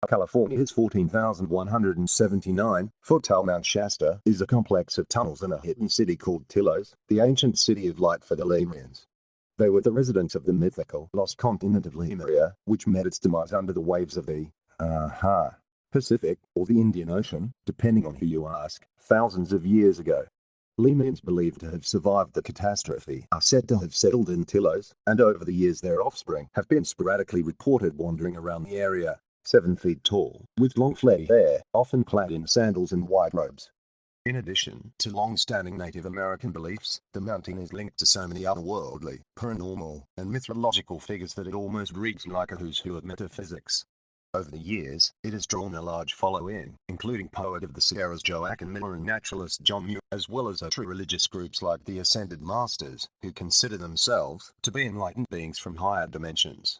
California's 14,179-foot tall Mount Shasta is a complex of tunnels in a hidden city called Tilos, the ancient city of light for the Lemurians. They were the residents of the mythical lost continent of Lemuria, which met its demise under the waves of the Pacific or the Indian Ocean, depending on who you ask, thousands of years ago. Lemurians believed to have survived the catastrophe are said to have settled in Tilos, and over the years their offspring have been sporadically reported wandering around the area, 7 feet tall, with long fleshy hair, often clad in sandals and white robes. In addition to long-standing Native American beliefs, the mountain is linked to so many otherworldly, paranormal, and mythological figures that it almost reads like a who's who of metaphysics. Over the years, it has drawn a large following, including poet of the Sierras Joaquin Miller and naturalist John Muir, as well as true religious groups like the Ascended Masters, who consider themselves to be enlightened beings from higher dimensions.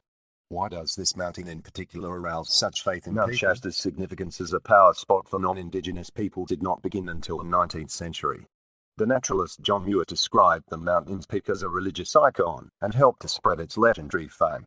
Why does this mountain in particular arouse such faith in Mount Shasta's significance as a power spot for non-indigenous people did not begin until the 19th century. The naturalist John Muir described the mountain's peak as a religious icon and helped to spread its legendary fame.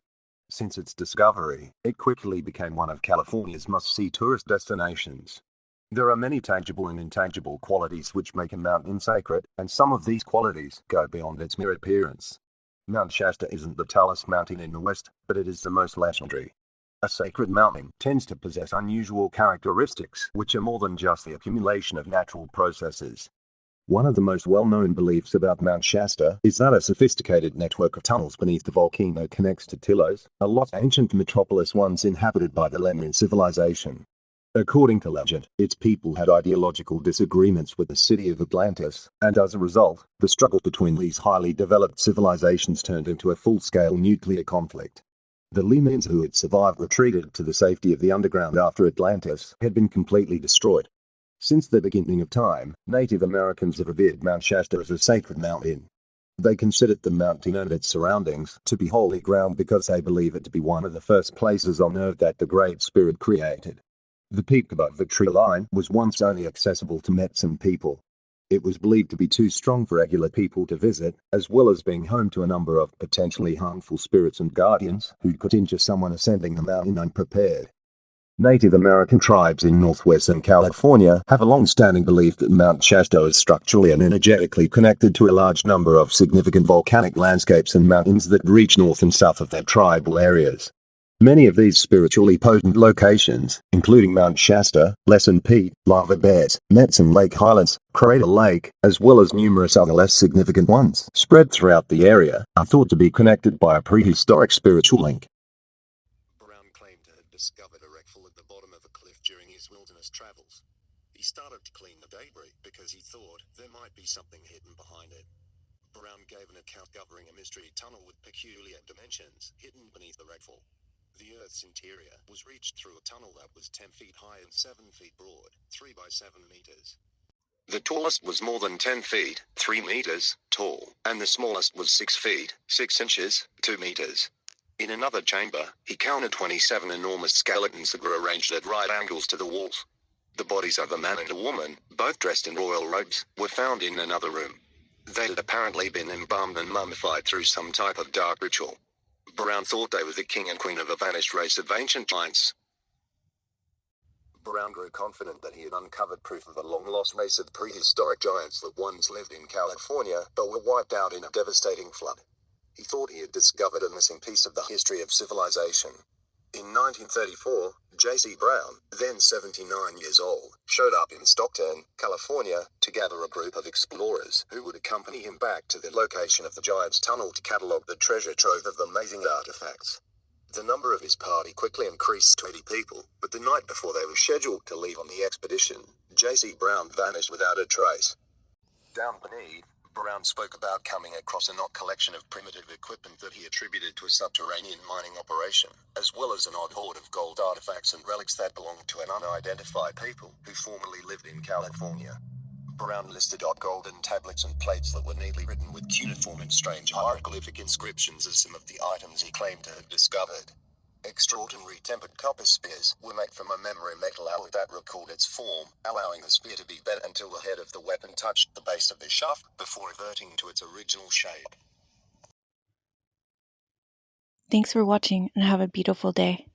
Since its discovery, it quickly became one of California's must-see tourist destinations. There are many tangible and intangible qualities which make a mountain sacred, and some of these qualities go beyond its mere appearance. Mount Shasta isn't the tallest mountain in the West, but it is the most legendary. A sacred mountain tends to possess unusual characteristics which are more than just the accumulation of natural processes. One of the most well-known beliefs about Mount Shasta is that a sophisticated network of tunnels beneath the volcano connects to Tilos, a lost ancient metropolis once inhabited by the Lemurian civilization. According to legend, its people had ideological disagreements with the city of Atlantis, and as a result, the struggle between these highly developed civilizations turned into a full-scale nuclear conflict. The Lemurians who had survived retreated to the safety of the underground after Atlantis had been completely destroyed. Since the beginning of time, Native Americans have revered Mount Shasta as a sacred mountain. They considered the mountain and its surroundings to be holy ground because they believe it to be one of the first places on Earth that the Great Spirit created. The peak above the tree line was once only accessible to medicine people. It was believed to be too strong for regular people to visit, as well as being home to a number of potentially harmful spirits and guardians who could injure someone ascending the mountain unprepared. Native American tribes in northwestern California have a long-standing belief that Mount Shasta is structurally and energetically connected to a large number of significant volcanic landscapes and mountains that reach north and south of their tribal areas. Many of these spiritually potent locations, including Mount Shasta, Lesson Peak, Lava Beds, Medicine Lake Highlands, Crater Lake, as well as numerous other less significant ones spread throughout the area, are thought to be connected by a prehistoric spiritual link. Brown claimed to have discovered a wreckful at the bottom of a cliff during his wilderness travels. He started to clean the debris because he thought there might be something hidden behind it. Brown gave an account covering a mystery tunnel with peculiar dimensions hidden beneath the wreckful. The Earth's interior was reached through a tunnel that was 10 feet high and 7 feet broad, 3 by 7 meters. The tallest was more than 10 feet, 3 meters, tall, and the smallest was 6 feet, 6 inches, 2 meters. In another chamber, he counted 27 enormous skeletons that were arranged at right angles to the walls. The bodies of a man and a woman, both dressed in royal robes, were found in another room. They had apparently been embalmed and mummified through some type of dark ritual. Brown thought they were the king and queen of a vanished race of ancient giants. Brown grew confident that he had uncovered proof of a long-lost race of prehistoric giants that once lived in California but were wiped out in a devastating flood. He thought he had discovered a missing piece of the history of civilization. In 1934, J.C. Brown, then 79 years old, showed up in Stockton, California, to gather a group of explorers who would accompany him back to the location of the Giant's Tunnel to catalog the treasure trove of amazing artifacts. The number of his party quickly increased to 80 people, but the night before they were scheduled to leave on the expedition, J.C. Brown vanished without a trace. Down beneath, Brown spoke about coming across an odd collection of primitive equipment that he attributed to a subterranean mining operation, as well as an odd hoard of gold artifacts and relics that belonged to an unidentified people who formerly lived in California. Brown listed odd golden tablets and plates that were neatly written with cuneiform and strange hieroglyphic inscriptions as some of the items he claimed to have discovered. Extraordinary tempered copper spears were made from a memory metal alloy that recalled its form, allowing the spear to be bent until the head of the weapon touched the base of the shaft before reverting to its original shape. Thanks for watching and have a beautiful day.